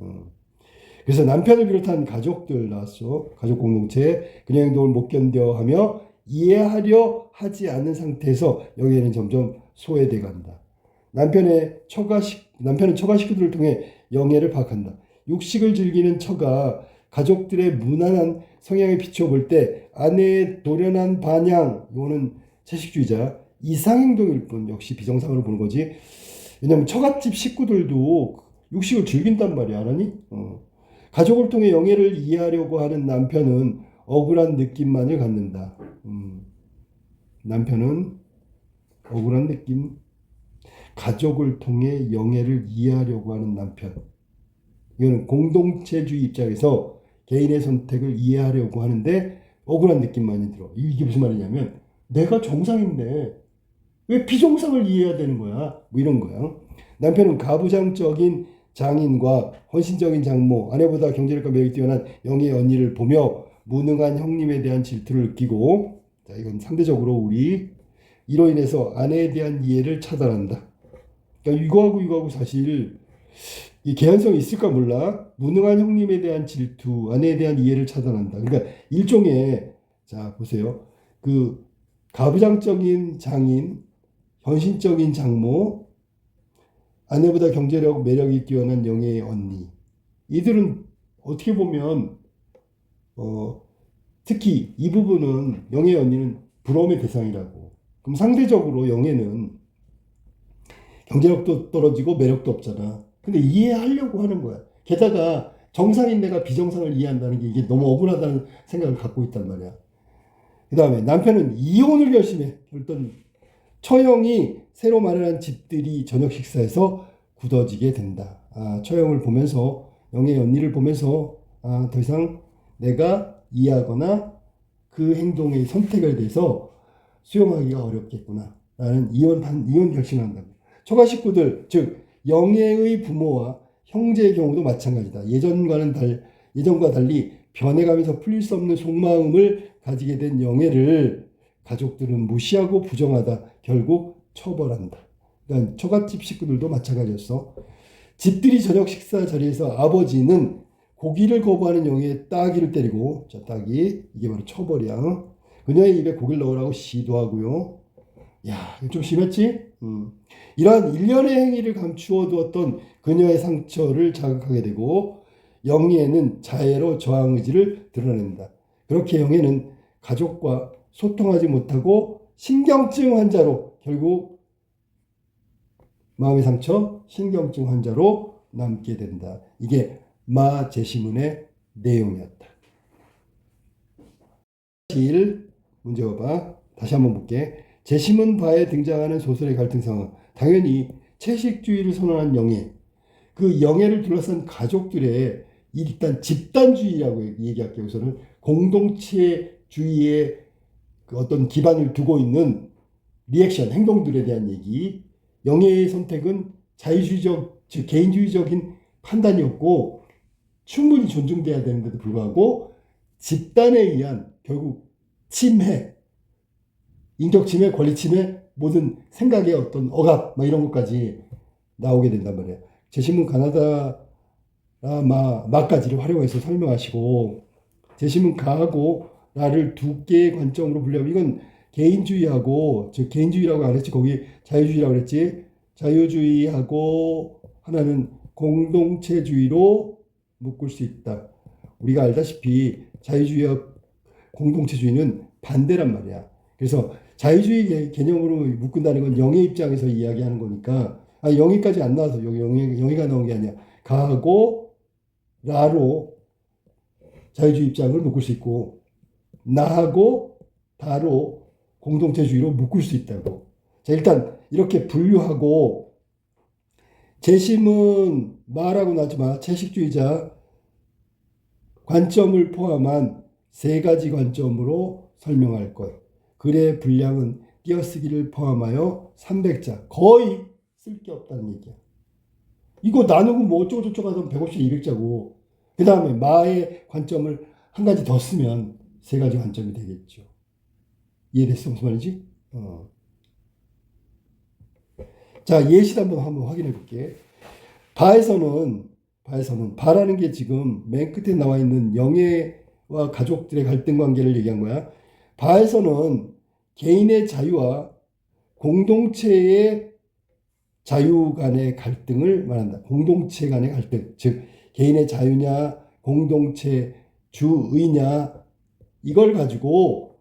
그래서 남편을 비롯한 가족들 나왔어. 가족 공동체 그녀의 행동을 못 견뎌하며 이해하려 하지 않는 상태에서 영예는 점점 소외돼 간다. 남편은 처가 식구들을 통해 영예를 파악한다. 육식을 즐기는 처가 가족들의 무난한 성향에 비추어 볼 때 아내의 노련한 반향, 이거는 채식주의자 이상행동일 뿐, 역시 비정상으로 보는 거지. 왜냐면 처갓집 식구들도 육식을 즐긴단 말이야. 알았니? 가족을 통해 영예를 이해하려고 하는 남편은 억울한 느낌만을 갖는다. 남편은 억울한 느낌. 가족을 통해 영예를 이해하려고 하는 남편. 이거는 공동체주의 입장에서 개인의 선택을 이해하려고 하는데 억울한 느낌만이 들어. 이게 무슨 말이냐면 내가 정상인데 왜 비정상을 이해해야 되는 거야? 뭐 이런 거야. 남편은 가부장적인 장인과 헌신적인 장모, 아내보다 경제력과 매력이 뛰어난 영예의 언니를 보며 무능한 형님에 대한 질투를 느끼고, 자, 이건 상대적으로 이로 인해서 아내에 대한 이해를 차단한다. 그러니까 이거하고 사실 이 개연성이 있을까 몰라. 무능한 형님에 대한 질투, 아내에 대한 이해를 차단한다. 그러니까 일종의, 자 보세요. 그 가부장적인 장인, 헌신적인 장모, 아내보다 경제력, 매력이 뛰어난 영예의 언니. 이들은 어떻게 보면 특히 이 부분은 영예의 언니는 부러움의 대상이라고. 그럼 상대적으로 영예는 경제력도 떨어지고 매력도 없잖아. 근데 이해하려고 하는 거야. 게다가 정상인 내가 비정상을 이해한다는 게 이게 너무 억울하다는 생각을 갖고 있단 말이야. 그 다음에 남편은 이혼을 결심해. 어떤 처형이 새로 마련한 집들이 저녁 식사에서 굳어지게 된다. 처형을 보면서, 영예의 언니를 보면서 더 이상 내가 이해하거나 그 행동의 선택에 대해서 수용하기가 어렵겠구나 라는 이혼 결심을 한다고. 처가 식구들, 즉 영예의 부모와 형제의 경우도 마찬가지다. 예전과 달리 변해가면서 풀릴 수 없는 속마음을 가지게 된 영예를 가족들은 무시하고 부정하다 결국 처벌한다. 그러니까 처갓집 식구들도 마찬가지였어. 집들이 저녁 식사 자리에서 아버지는 고기를 거부하는 영예의 따귀를 때리고, 자, 따귀, 이게 바로 처벌이야. 그녀의 입에 고기를 넣으라고 시도하고요. 야, 이거 좀 심했지? 이러한 일련의 행위를 감추어 두었던 그녀의 상처를 자극하게 되고, 영예는 자애로 저항 의지를 드러낸다. 그렇게 영예는 가족과 소통하지 못하고 신경증 환자로, 결국 마음의 상처, 신경증 환자로 남게 된다. 이게 마제시문의 내용이었다. 1. 문제 봐봐. 다시 한번 볼게. 제시문 바에 등장하는 소설의 갈등 상황. 당연히 채식주의를 선언한 영예, 그 영예를 둘러싼 가족들의 일단 집단주의라고 얘기할게요. 우선은 공동체주의의 그 어떤 기반을 두고 있는 리액션, 행동들에 대한 얘기. 영예의 선택은 자유주의적, 즉 개인주의적인 판단이었고 충분히 존중돼야 되는데도 불구하고 집단에 의한 결국 침해, 인격 침해, 권리 침해, 모든 생각의 어떤 억압, 뭐 이런 것까지 나오게 된단 말이에요. 제시문 가나다라 마까지를 활용해서 설명하시고, 제시문 가하고 라를 두 개의 관점으로 분류하면 이건 개인주의하고, 즉 개인주의라고 안 했지, 거기 자유주의라고 그랬지. 자유주의하고 하나는 공동체주의로 묶을 수 있다. 우리가 알다시피 자유주의와 공동체주의는 반대란 말이야. 그래서 자유주의 개념으로 묶는다는 건 영의 입장에서 이야기하는 거니까, 영의까지 안 나와서 여기 영의가 나온 게 아니야. 가하고 라로 자유주의 입장을 묶을 수 있고, 나하고 다로 공동체주의로 묶을 수 있다고. 자, 일단 이렇게 분류하고, 재심은 말하고 나지만 채식주의자 관점을 포함한 세 가지 관점으로 설명할 것. 글의 분량은 띄어쓰기를 포함하여 300자. 거의 쓸 게 없다는 얘기야. 이거 나누고 뭐 어쩌고저쩌고 하면 150자, 200자고. 그 다음에 마의 관점을 한 가지 더 쓰면 세 가지 관점이 되겠죠. 이해됐어? 무슨 말인지? 자, 예시를 한번 확인해 볼게. 바에서는 바라는 게 지금 맨 끝에 나와 있는 영예와 가족들의 갈등 관계를 얘기한 거야. 바에서는 개인의 자유와 공동체의 자유 간의 갈등을 말한다. 공동체 간의 갈등, 즉 개인의 자유냐 공동체 주의냐, 이걸 가지고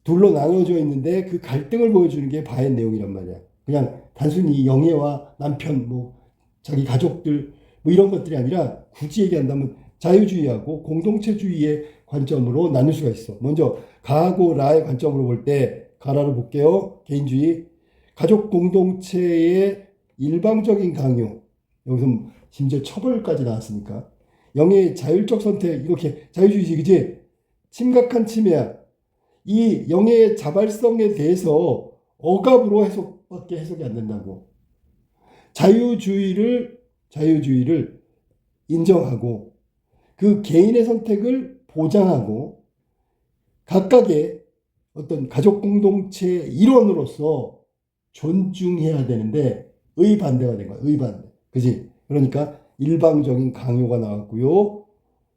둘로 나눠져 있는데 그 갈등을 보여주는 게 바의 내용이란 말이야. 그냥 단순히 영예와 남편, 뭐 자기 가족들 뭐 이런 것들이 아니라 굳이 얘기한다면 자유주의하고 공동체주의의 관점으로 나눌 수가 있어. 먼저 가하고 라의 관점으로 볼 때, 가라로 볼게요. 개인주의. 가족 공동체의 일방적인 강요. 여기서 심지어 처벌까지 나왔으니까. 영의 자율적 선택, 이렇게 자유주의지, 그치? 심각한 침해야. 이 영의 자발성에 대해서 억압으로 밖에 해석이 안 된다고. 자유주의를 인정하고 그 개인의 선택을 보장하고 각각의 어떤 가족 공동체 일원으로서 존중해야 되는데 의반대가 된 거야. 의반대. 그지? 그러니까 일방적인 강요가 나왔고요.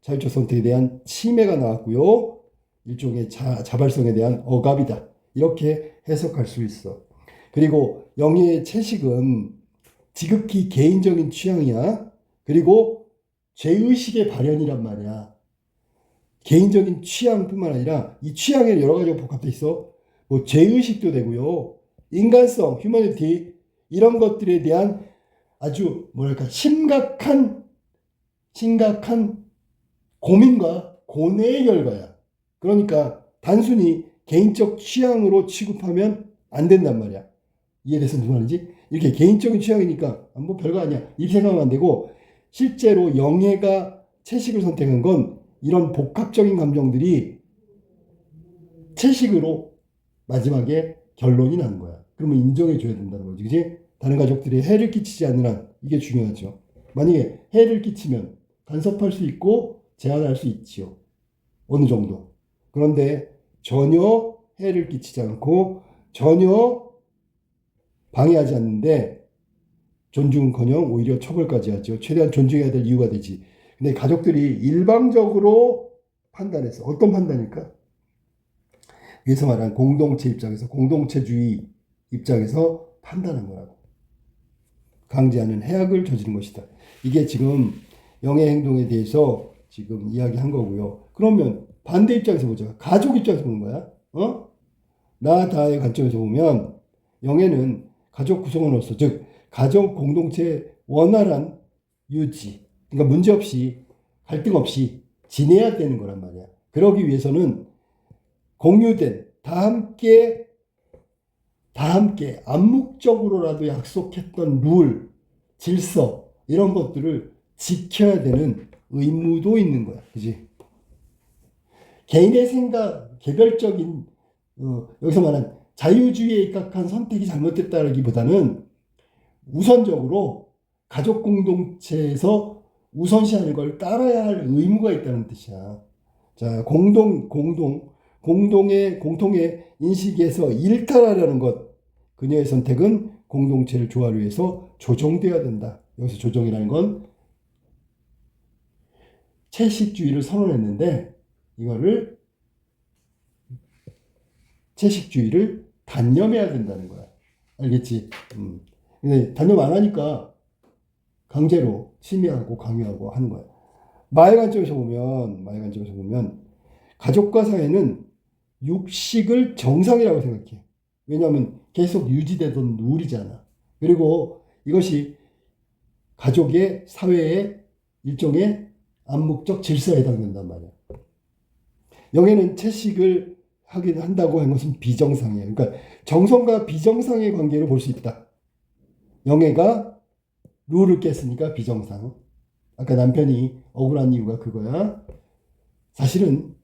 자율적 선택에 대한 침해가 나왔고요. 일종의 자발성에 대한 억압이다. 이렇게 해석할 수 있어. 그리고 영예의 채식은 지극히 개인적인 취향이야. 그리고 죄의식의 발현이란 말이야. 개인적인 취향뿐만 아니라 이 취향에 여러 가지가 복합돼 있어. 뭐 죄의식도 되고요. 인간성, 휴머니티, 이런 것들에 대한 아주 뭐랄까 심각한 고민과 고뇌의 결과야. 그러니까 단순히 개인적 취향으로 취급하면 안 된단 말이야. 이해돼서 무슨 말인지? 이렇게 개인적인 취향이니까 뭐 별거 아니야, 이렇게 생각하면 안 되고, 실제로 영예가 채식을 선택한 건 이런 복합적인 감정들이 채식으로 마지막에 결론이 난 거야. 그러면 인정해 줘야 된다는 거지, 그치? 다른 가족들이 해를 끼치지 않는 한, 이게 중요하죠. 만약에 해를 끼치면 간섭할 수 있고 제한할 수 있지요. 어느 정도. 그런데 전혀 해를 끼치지 않고 전혀 방해하지 않는데 존중은커녕 오히려 처벌까지 하죠. 최대한 존중해야 될 이유가 되지. 근데 가족들이 일방적으로 판단했어. 어떤 판단일까? 위에서 말한 공동체 입장에서, 공동체주의 입장에서 판단한 거라고. 강제하는 해악을 저지른 것이다. 이게 지금 영의 행동에 대해서 지금 이야기한 거고요. 그러면 반대 입장에서 보자. 가족 입장에서 보는 거야. 나 다의 관점에서 보면 영예는 가족 구성원으로서, 즉 가족 공동체 원활한 유지, 그러니까 문제없이 갈등 없이 지내야 되는 거란 말이야. 그러기 위해서는 공유된 다 함께 암묵적으로라도 약속했던 룰, 질서, 이런 것들을 지켜야 되는 의무도 있는 거야. 그지? 개인의 생각, 개별적인 여기서 말한 자유주의에 입각한 선택이 잘못됐다기보다는 우선적으로 가족 공동체에서 우선시하는 걸 따라야 할 의무가 있다는 뜻이야. 자, 공통의 인식에서 일탈하려는 것, 그녀의 선택은 공동체를 조화를 위해서 조정되어야 된다. 여기서 조정이라는 건 채식주의를 선언했는데 이거를 채식주의를 단념해야 된다는 거야. 알겠지? 근데 단념 안 하니까 강제로 침해하고 강요하고 하는 거야. 마의 관점에서 보면 가족과 사회는 육식을 정상이라고 생각해. 왜냐하면 계속 유지되던 룰이잖아. 그리고 이것이 가족의 사회의 일종의 암묵적 질서에 해당된단 말이야. 영애는 채식을 하긴 한다고 한 것은 비정상이에요. 그러니까 정성과 비정상의 관계로 볼 수 있다. 영애가 룰을 깼으니까 비정상. 아까 남편이 억울한 이유가 그거야. 사실은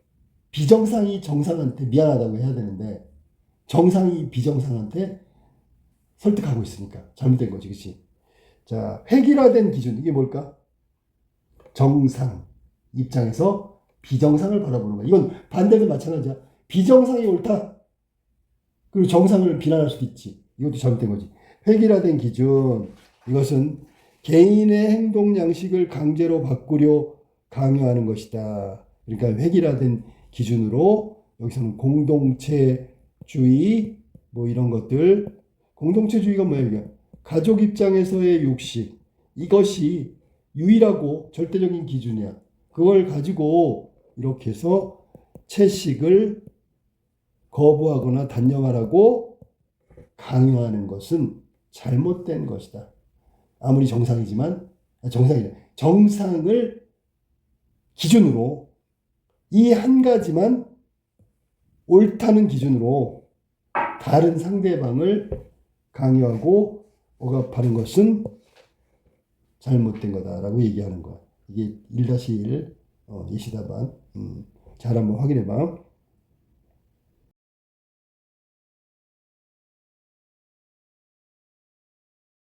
비정상이 정상한테 미안하다고 해야 되는데 정상이 비정상한테 설득하고 있으니까 잘못된 거지, 그렇지? 자, 획일화된 기준 이게 뭘까? 정상 입장에서 비정상을 바라보는 거야. 이건 반대도 마찬가지야. 비정상이 옳다. 그리고 정상을 비난할 수도 있지. 이것도 잘못된 거지. 획일화된 기준 이것은 개인의 행동 양식을 강제로 바꾸려 강요하는 것이다. 그러니까 획일화된 기준으로 여기서는 공동체주의 뭐 이런 것들 공동체주의가 뭐야 이게 가족 입장에서의 육식 이것이 유일하고 절대적인 기준이야. 그걸 가지고 이렇게 해서 채식을 거부하거나 단념하라고 강요하는 것은 잘못된 것이다. 아무리 정상이지만 정상을 기준으로 이 한 가지만 옳다는 기준으로 다른 상대방을 강요하고 억압하는 것은 잘못된 거다라고 얘기하는 거야. 이게 1-1 예시답안 잘 한번 확인해 봐.